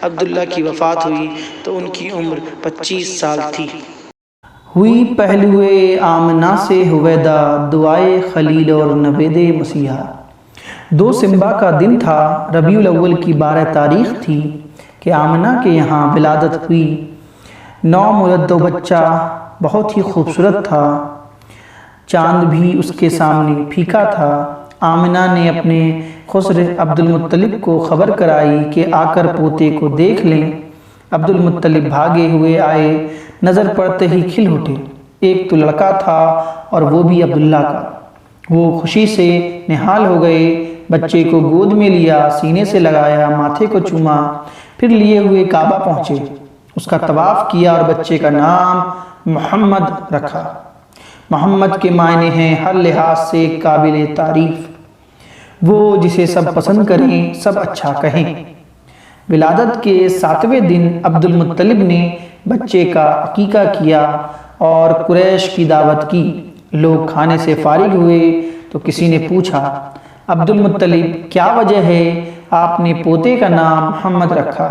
عبداللہ کی وفات ہوئی تو ان کی عمر 25 سال تھی۔ ہوئی پہلوئے آمنہ سے ہویدا، دعائے خلیل اور نوید مسیحا۔ 2 سمبا کا دن تھا، ربیع الاول کی 12 تاریخ تھی کہ آمنہ کے یہاں ولادت ہوئی۔ نومولد بچہ بہت ہی خوبصورت تھا، چاند بھی اس کے سامنے پھیکا تھا۔ آمنہ نے اپنے خسر عبد المطلب کو خبر کرائی کہ آ کر پوتے کو دیکھ لیں۔ عبد المطلب بھاگے ہوئے آئے، نظر پڑتے ہی کھل اٹھے۔ ایک تو لڑکا تھا اور وہ بھی عبداللہ کا۔ وہ خوشی سے نہال ہو گئے، بچے کو گود میں لیا، سینے سے لگایا، ماتھے کو چوما، پھر لیے ہوئے کعبہ پہنچے، اس کا طواف کیا اور بچے کا نام محمد رکھا۔ محمد کے معنی ہیں ہر لحاظ سے قابل تعریف، وہ جسے سب پسند کریں، سب اچھا کہیں۔ ولادت کے 7ویں دن عبد المطلب نے بچے کا عقیقہ کیا اور قریش کی دعوت کی۔ لوگ کھانے سے فارغ ہوئے تو کسی نے پوچھا، عبد المطلب کیا وجہ ہے آپ نے پوتے کا نام محمد رکھا؟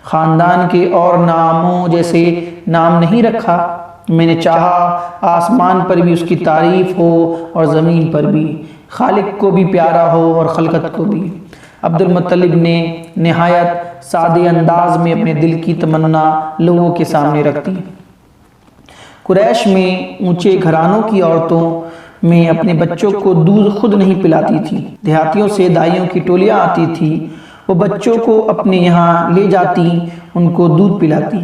خاندان کے اور ناموں جیسے نام نہیں رکھا؟ میں نے چاہا آسمان پر بھی اس کی تعریف ہو اور زمین پر بھی، خالق کو بھی پیارا ہو اور خلقت کو بھی۔ عبد المطلب نے نہایت سادے انداز میں اپنے دل کی تمنا لوگوں کے سامنے رکھ دی۔ قریش میں اونچے گھرانوں کی عورتوں میں اپنے بچوں کو دودھ خود نہیں پلاتی تھی۔ دیہاتیوں سے دائیوں کی ٹولیاں آتی تھی، وہ بچوں کو اپنے یہاں لے جاتی، ان کو دودھ پلاتی،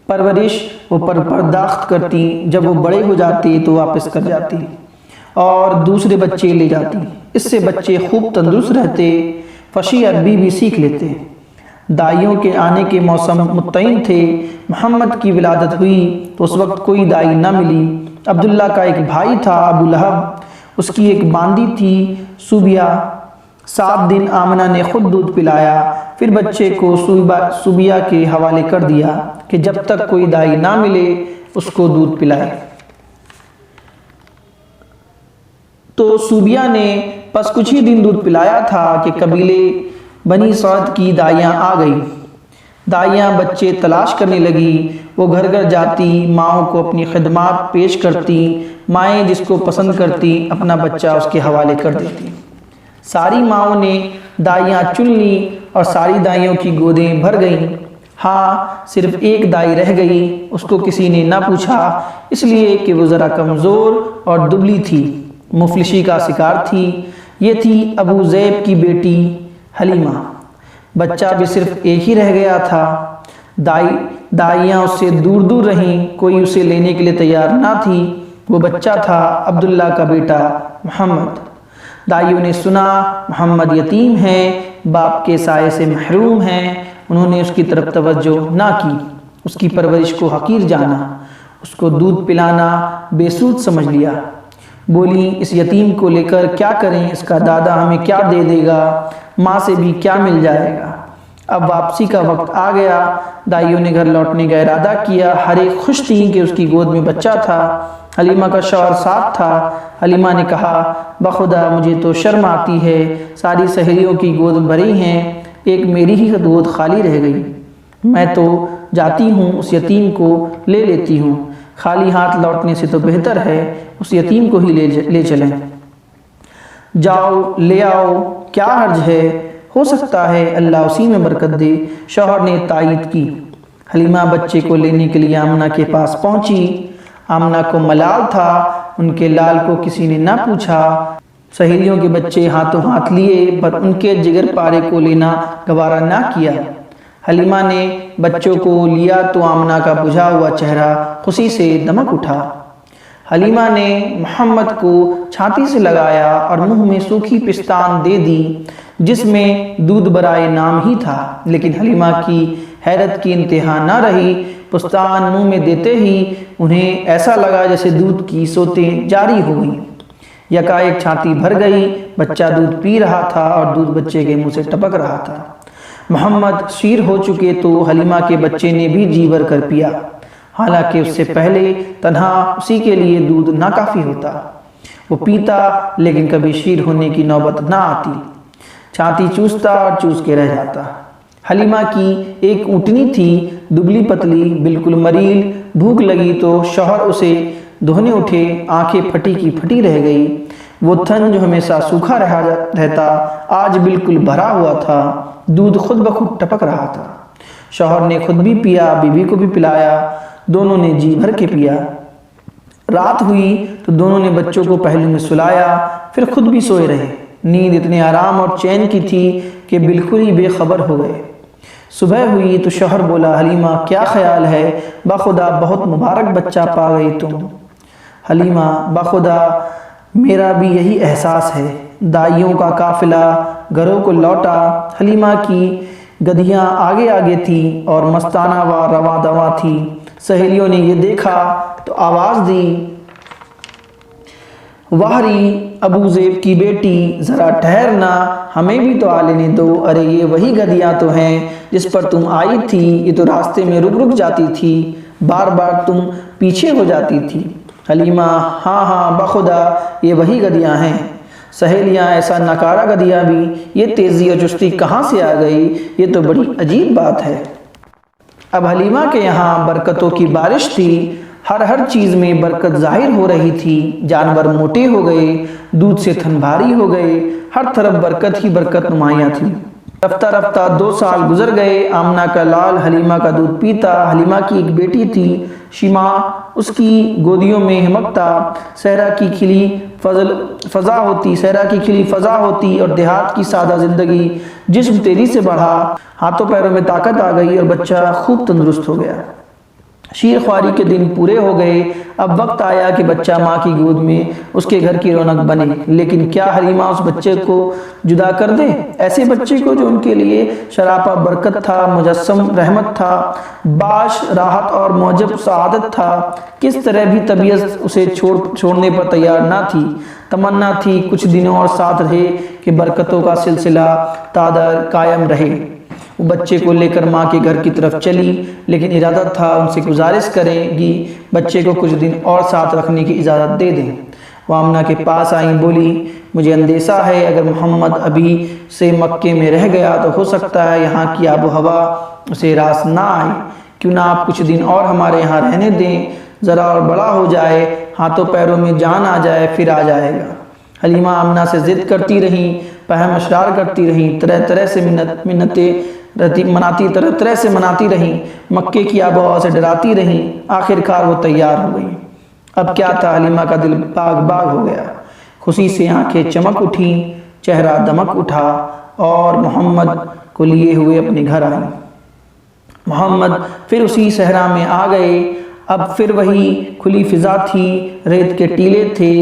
پرورش وہ پرداخت کرتی، جب وہ بڑے ہو جاتے تو واپس کر جاتی اور دوسرے بچے لے جاتی۔ اس سے بچے خوب تندرست رہتے، فصیح عربی بھی سیکھ لیتے۔ دائیوں کے آنے کے موسم متعین تھے۔ محمد کی ولادت ہوئی تو اس وقت کوئی دائی نہ ملی۔ عبداللہ کا ایک بھائی تھا ابو لہب، اس کی ایک باندی تھی سوبیہ۔ 7 دن آمنہ نے خود دودھ پلایا، پھر بچے کو سوبیہ کے حوالے کر دیا کہ جب تک کوئی دائی نہ ملے اس کو دودھ پلائے۔ تو سوبیہ نے پس کچھ ہی دن دودھ پلایا تھا کہ قبیلے بنی سعد کی دائیاں آ گئی۔ دائیاں بچے تلاش کرنے لگی، وہ گھر گھر جاتی، ماؤں کو اپنی خدمات پیش کرتی، مائیں جس کو پسند کرتی اپنا بچہ اس کے حوالے کر دیتی۔ ساری ماؤں نے دائیاں چن لی اور ساری دائیوں کی گودیں بھر گئیں۔ ہاں، صرف ایک دائی رہ گئی، اس کو کسی نے نہ پوچھا، اس لیے کہ وہ ذرا کمزور اور دبلی تھی، مفلسی کا شکار تھی۔ یہ تھی ابو ذئب کی بیٹی حلیمہ۔ بچہ بھی صرف ایک ہی رہ گیا تھا۔ دائیاں اس سے دور دور رہیں، کوئی اسے لینے کے لیے تیار نہ تھی۔ وہ بچہ تھا عبداللہ کا بیٹا محمد۔ دائیوں نے سنا محمد یتیم ہے، باپ کے سائے سے محروم ہیں، انہوں نے اس کی طرف توجہ نہ کی، اس کی پرورش کو حقیر جانا، اس کو دودھ پلانا بے سود سمجھ لیا۔ بولی اس یتیم کو لے کر کیا کریں، اس کا دادا ہمیں کیا دے دے گا، ماں سے بھی کیا مل جائے گا۔ اب واپسی کا وقت آ گیا، دائیوں نے گھر لوٹنے کا ارادہ کیا۔ ہر ایک خوش تھی کہ اس کی گود میں بچہ تھا۔ حلیمہ کا شوہر ساتھ تھا۔ حلیمہ نے کہا بخدا مجھے تو شرم آتی ہے، ساری سہیلیوں کی گود بھری ہیں، ایک میری ہی گود خالی رہ گئی، میں تو جاتی ہوں اس یتیم کو لے لیتی ہوں، خالی ہاتھ لوٹنے سے تو بہتر ہے اس یتیم کو ہی لے چلیں۔ جاؤ لے آؤ، کیا حرج ہے، ہو سکتا ہے اللہ اسی میں برکت دے۔ شوہر نے تائید کی۔ حلیمہ بچے کو لینے کے لیے آمنہ کے پاس پہنچی۔ آمنہ کو ملال تھا، ان کے لال کو کسی نے نہ پوچھا۔ سہیلیوں کے بچے ہاتھوں ہاتھ لیے پر ان کے جگر پارے کو لینا گوارا نہ کیا۔ حلیمہ نے بچوں کو لیا تو آمنہ کا بجھا ہوا چہرہ خوشی سے دمک اٹھا۔ حلیمہ نے محمد کو چھاتی سے لگایا اور منہ میں سوکھی پستان دے دی جس میں دودھ برائے نام ہی تھا، لیکن حلیمہ کی حیرت کی انتہا نہ رہی۔ پستان منہ میں دیتے ہی انہیں ایسا لگا جیسے دودھ کی سوتیں جاری ہو گئیں۔ یکایک چھاتی بھر گئی، بچہ دودھ پی رہا تھا اور دودھ بچے کے منہ سے ٹپک رہا تھا۔ محمد شیر ہو چکے تو حلیمہ کے بچے نے بھی جی بھر کر پیا، حالانکہ اس سے پہلے تنہا اسی کے لیے دودھ ناکافی ہوتا، وہ پیتا لیکن کبھی شیر ہونے کی نوبت نہ آتی، چھاتی چوستا اور چوس کے رہ جاتا۔ حلیمہ کی ایک اونٹنی تھی، دبلی پتلی، بالکل مریل، بھوک لگی تو شوہر اسے دھونے اٹھے، آنکھیں پھٹی کی پھٹی رہ گئی، وہ تھن جو ہمیشہ سوکھا رہتا آج بالکل بھرا ہوا تھا، دودھ خود بخود ٹپک رہا تھا۔ شوہر نے خود بھی پیا، بیوی کو بھی پلایا، دونوں نے جی بھر کے پیا۔ رات ہوئی تو دونوں نے بچوں کو پہلو میں سلایا، پھر خود بھی سوئے رہے۔ نیند اتنے آرام اور چین کی تھی کہ بالکل ہی بے خبر ہو گئے۔ صبح ہوئی تو شوہر بولا حلیمہ کیا خیال ہے، بخدا بہت مبارک بچہ پا گئی تم۔ حلیمہ بخدا میرا بھی یہی احساس ہے۔ دائیوں کا قافلہ گھروں کو لوٹا، حلیمہ کی گدھیاں آگے آگے تھی اور مستانہ و رواں دواں تھی۔ سہیلیوں نے یہ دیکھا تو آواز دی واہری ابو ذئب کی بیٹی ذرا ٹھہرنا، ہمیں بھی تو آ لینے دو، ارے یہ وہی گدھیاں تو ہیں جس پر تم آئی تھی، یہ تو راستے میں رک جاتی تھی، بار بار تم پیچھے ہو جاتی تھی۔ حلیمہ ہاں ہاں بخدا یہ وہی گدھیاں ہیں۔ سہیلیاں ایسا نکارا گدھیا بھی، یہ تیزی اور چستی کہاں سے آ گئی، یہ تو بڑی عجیب بات ہے۔ اب حلیمہ کے یہاں برکتوں کی بارش تھی، ہر چیز میں برکت ظاہر ہو رہی تھی۔ جانور موٹے ہو گئے، دودھ سے تھن بھاری ہو گئے، ہر طرف برکت ہی برکت نمایاں تھی۔ رفتہ رفتہ 2 سال گزر گئے۔ آمنہ کا لال حلیمہ کا دودھ پیتا۔ حلیمہ کی ایک بیٹی تھی شیما، اس کی گودیوں میں ہمکتا۔ صحرا کی کھلی فضا ہوتی اور دیہات کی سادہ زندگی۔ جسم تیزی سے بڑھا، ہاتھوں پیروں میں طاقت آ گئی اور بچہ خوب تندرست ہو گیا۔ شیر خواری کے دن پورے ہو گئے۔ اب وقت آیا کہ بچہ ماں کی گود میں اس کے گھر کی رونق بنے، لیکن کیا حلیمہ اس بچے کو جدا کر دے؟ ایسے بچے کو جو ان کے لیے شراپا برکت تھا، مجسم رحمت تھا، باعث راحت اور موجب سعادت تھا۔ کس طرح بھی طبیعت اسے چھوڑنے پر تیار نہ تھی۔ تمنا تھی کچھ دنوں اور ساتھ رہے کہ برکتوں کا سلسلہ قائم رہے۔ وہ بچے کو لے کر ماں کے گھر کی طرف چلی، لیکن ارادہ تھا ان سے گزارش کرے گی بچے کو کچھ دن اور ساتھ رکھنے کی اجازت دے دیں۔ وہ آمنہ کے پاس آئیں، بولی مجھے اندیشہ ہے اگر محمد ابھی سے مکے میں رہ گیا تو ہو سکتا ہے یہاں کی آب و ہوا اسے راس نہ آئے، کیوں نہ آپ کچھ دن اور ہمارے یہاں رہنے دیں، ذرا اور بڑا ہو جائے، ہاتھوں پیروں میں جان آ جائے، پھر آ جائے گا۔ حلیمہ آمنہ سے ضد کرتی رہیں، پہم اشرار کرتی رہیں، طرح طرح سے مناتی رہیں، مکے کی آب و ہوا سے ڈراتی رہیں۔ آخر کار وہ تیار ہو گئی۔ اب کیا تھا، حلیمہ کا دل باغ باغ ہو گیا۔ خوشی سے آنکھیں چمک اٹھیں، چہرہ دمک اٹھا اور محمد کو لیے ہوئے اپنے گھر آئی۔ محمد پھر اسی صحرا میں آ گئے۔ اب پھر وہی کھلی فضا تھی، ریت کے ٹیلے تھے،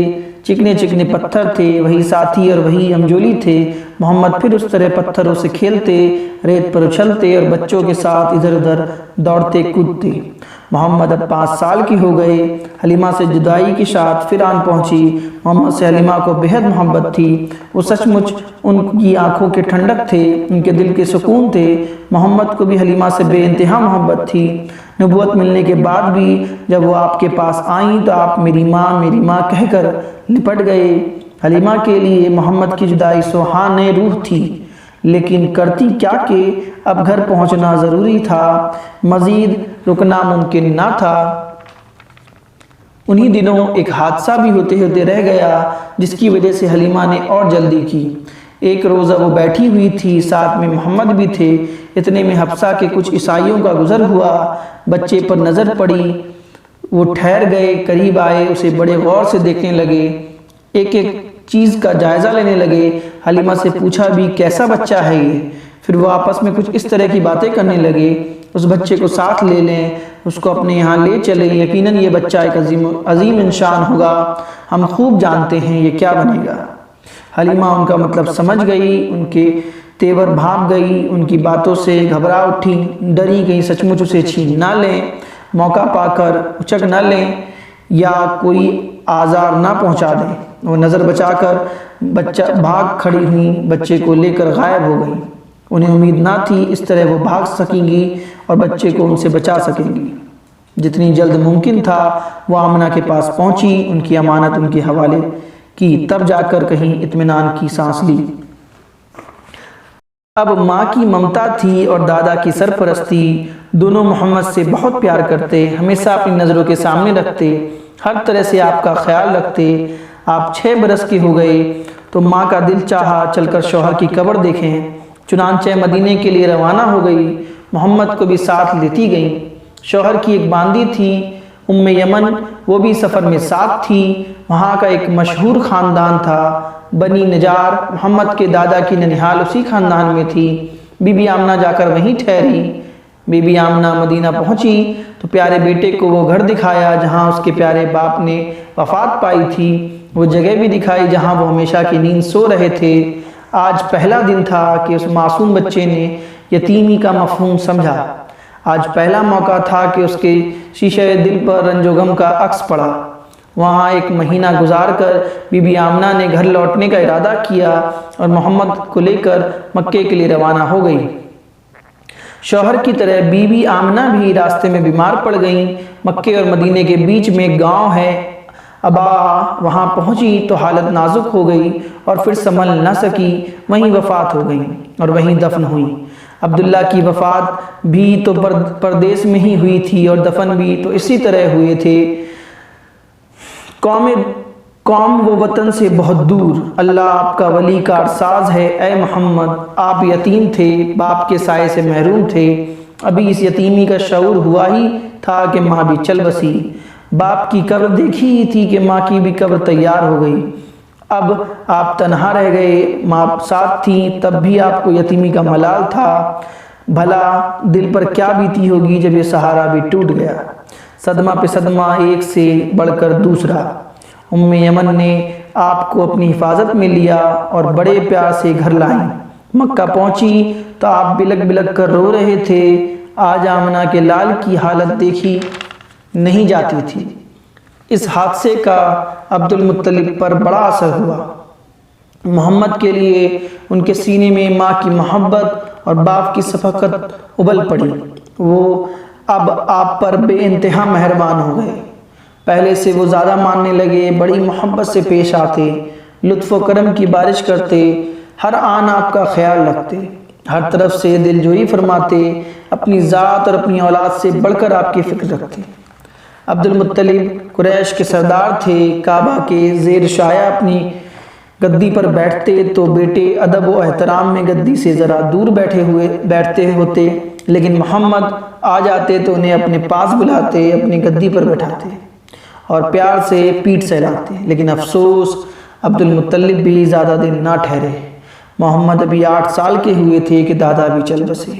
چکنے چکنے پتھر تھے، وہی ساتھی اور وہی ہمجولی تھے۔ محمد پھر اس طرح پتھروں سے کھیلتے، ریت پر اچھلتے اور بچوں کے ساتھ ادھر ادھر دوڑتے کودتے۔ محمد اب 5 سال کی ہو گئے۔ حلیمہ سے جدائی کی شاعت پھر آن پہنچی۔ محمد سے حلیمہ کو بہت محبت تھی۔ وہ سچ مچ ان کی آنکھوں کے ٹھنڈک تھے، ان کے دل کے سکون تھے۔ محمد کو بھی حلیمہ سے بے انتہا محبت تھی۔ نبوت ملنے کے بعد بھی جب وہ آپ کے پاس آئیں تو آپ میری ماں کہہ کر لپٹ گئے۔ حلیمہ کے لیے محمد کی جدائی سوہان روح تھی، لیکن کرتی کیا کہ اب گھر پہنچنا ضروری تھا، مزید رکنا ممکن نہ تھا۔ انہی دنوں ایک حادثہ بھی ہوتے ہوتے رہ گیا جس کی وجہ سے حلیمہ نے اور جلدی کی۔ ایک روزہ وہ بیٹھی ہوئی تھی، ساتھ میں محمد بھی تھے۔ اتنے میں حفصہ کے کچھ عیسائیوں کا گزر ہوا، بچے پر نظر پڑی، وہ ٹھہر گئے، قریب آئے، اسے بڑے غور سے دیکھنے لگے، ایک ایک چیز کا جائزہ لینے لگے۔ حلیمہ سے پوچھا بھی کیسا بچہ ہے یہ؟ پھر وہ آپس میں کچھ اس طرح کی باتیں کرنے لگے، اس بچے کو ساتھ لے لیں، اس کو اپنے یہاں لے چلیں، یقیناً یہ بچہ ایک عظیم انسان ہوگا، ہم خوب جانتے ہیں یہ کیا بنے گا۔ حلیمہ ان کا مطلب سمجھ گئی، ان کے تیور بھاپ گئی، ان کی باتوں سے گھبرا اٹھی، ڈری گئی سچ مچ اسے چھین نہ لیں، موقع پا کر اچک نہ لیں یا کوئی آزار نہ پہنچا دیں۔ وہ نظر بچا کر بھاگ کھڑی ہوئیں، بچے کو لے کر غائب ہو گئیں۔ انہیں امید نہ تھی اس طرح وہ بھاگ سکیں گی اور بچے کو ان سے بچا سکیں گی۔ جتنی جلد ممکن تھا وہ آمنہ کے پاس پہنچی، ان کی امانت ان کے حوالے کی، تب جا کر کہیں اطمینان کی سانس لی۔ اب ماں کی ممتا تھی اور دادا کی سرپرستی، دونوں محمد سے بہت پیار کرتے، ہمیشہ اپنی نظروں کے سامنے رکھتے، ہر طرح سے آپ کا خیال رکھتے۔ آپ 6 برس کے ہو گئے تو ماں کا دل چاہا چل کر شوہر کی قبر دیکھیں، چنانچہ مدینے کے لیے روانہ ہو گئی، محمد کو بھی ساتھ لیتی گئیں۔ شوہر کی ایک باندی تھی یمن، وہ بھی سفر میں ساتھ تھی۔ وہاں کا ایک مشہور خاندان تھا بنی نجار، محمد کے دادا کی ننیحال اسی خاندان میں تھی۔ بی بی آمنہ جا کر وہیں ٹھہری۔ بی بی آمنہ مدینہ پہنچی تو پیارے بیٹے کو وہ گھر دکھایا جہاں اس کے پیارے باپ نے وفات پائی تھی، وہ جگہ بھی دکھائی جہاں وہ ہمیشہ کی نیند سو رہے تھے۔ آج پہلا دن تھا کہ اس معصوم بچے نے یتیمی کا مفہوم سمجھا۔ آج پہلا موقع تھا کہ اس کے شیشہ دل پر رنج و غم کا عکس پڑا۔ وہاں 1 مہینہ گزار کر بی بی آمنہ نے گھر لوٹنے کا ارادہ کیا اور محمد کو لے کر مکے کے لیے روانہ ہو گئی۔ شوہر کی طرح بی بی آمنہ بھی راستے میں بیمار پڑ گئیں۔ مکے اور مدینے کے بیچ میں ایک گاؤں ہے ابا، وہاں پہنچی تو حالت نازک ہو گئی اور پھر سنبھل نہ سکی، وہیں وفات ہو گئی اور وہیں دفن ہوئی۔ عبداللہ کی وفات بھی تو پردیس میں ہی ہوئی تھی اور دفن بھی تو اسی طرح ہوئے تھے۔ قوم و وطن سے بہت دور، اللہ آپ کا ولی کارساز ہے۔ اے محمد، آپ یتیم تھے، باپ کے سائے سے محروم تھے، ابھی اس یتیمی کا شعور ہوا ہی تھا کہ ماں بھی چل بسی، باپ کی قبر دیکھی ہی تھی کہ ماں کی بھی قبر تیار ہو گئی، اب آپ تنہا رہ گئے، ماں ساتھ تھیں تب بھی آپ کو یتیمی کا ملال تھا، بھلا دل پر کیا بیتی ہوگی جب یہ سہارا بھی ٹوٹ گیا۔ صدمہ پہ صدمہ ایک سے بڑھ کر دوسرا، ام یمن نے آپ کو اپنی حفاظت میں لیا اور بڑے پیار سے گھر لائیں۔ مکہ پہنچی تو آپ بلک بلک کر رو رہے تھے، آج آمنہ کے لال کی حالت دیکھی نہیں جاتی تھی۔ اس حادثے کا عبد المطلب پر بڑا اثر ہوا۔ محمد کے لیے ان کے سینے میں ماں کی محبت اور باپ کی شفقت ابل پڑی، وہ اب آپ پر بے انتہا مہربان ہو گئے۔ پہلے سے وہ زیادہ ماننے لگے، بڑی محبت سے پیش آتے، لطف و کرم کی بارش کرتے، ہر آن آپ کا خیال رکھتے، ہر طرف سے دل جوئی فرماتے، اپنی ذات اور اپنی اولاد سے بڑھ کر آپ کی فکر رکھتے۔ عبد المطلب قریش کے سردار تھے، کعبہ کے زیر شایہ اپنی گدی پر بیٹھتے تو بیٹے ادب و احترام میں گدی سے ذرا دور بیٹھتے ہوتے، لیکن محمد آ جاتے تو انہیں اپنے پاس بلاتے، اپنی گدی پر بیٹھاتے اور پیار سے پیٹھ سہلاتے۔ لیکن افسوس، عبد المطلب بھی زیادہ دن نہ ٹھہرے۔ محمد ابھی 8 سال کے ہوئے تھے کہ دادا بھی چل بسے۔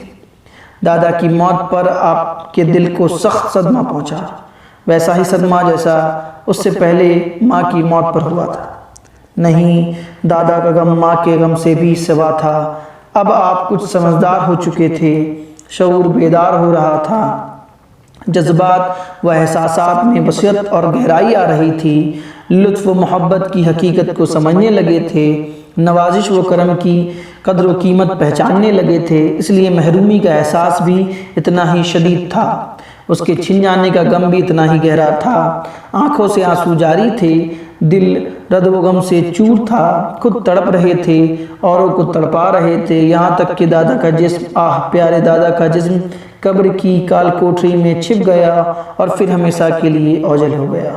دادا کی موت پر آپ کے دل کو سخت صدمہ پہنچا، ویسا ہی صدمہ جیسا اس سے پہلے ماں کی موت پر ہوا تھا۔ نہیں، دادا کا غم ماں کے غم سے بھی سوا تھا۔ اب آپ کچھ سمجھدار ہو چکے تھے، شعور بیدار ہو رہا تھا، جذبات و احساسات میں وسعت اور گہرائی آ رہی تھی، لطف و محبت کی حقیقت کو سمجھنے لگے تھے، نوازش و کرم کی قدر و قیمت پہچاننے لگے تھے، اس لیے محرومی کا احساس بھی اتنا ہی شدید تھا، اس کے چھن جانے کا غم بھی اتنا ہی گہرا تھا۔ آنکھوں سے آنسو جاری تھے، دل رد و غم سے چور تھا، خود تڑپ رہے تھے، اوروں کو تڑپا رہے تھے، یہاں تک کہ دادا کا جسم، پیارے دادا کا جسم قبر کی کال کوٹری میں چھپ گیا اور پھر ہمیشہ کے لیے اوجھل ہو گیا۔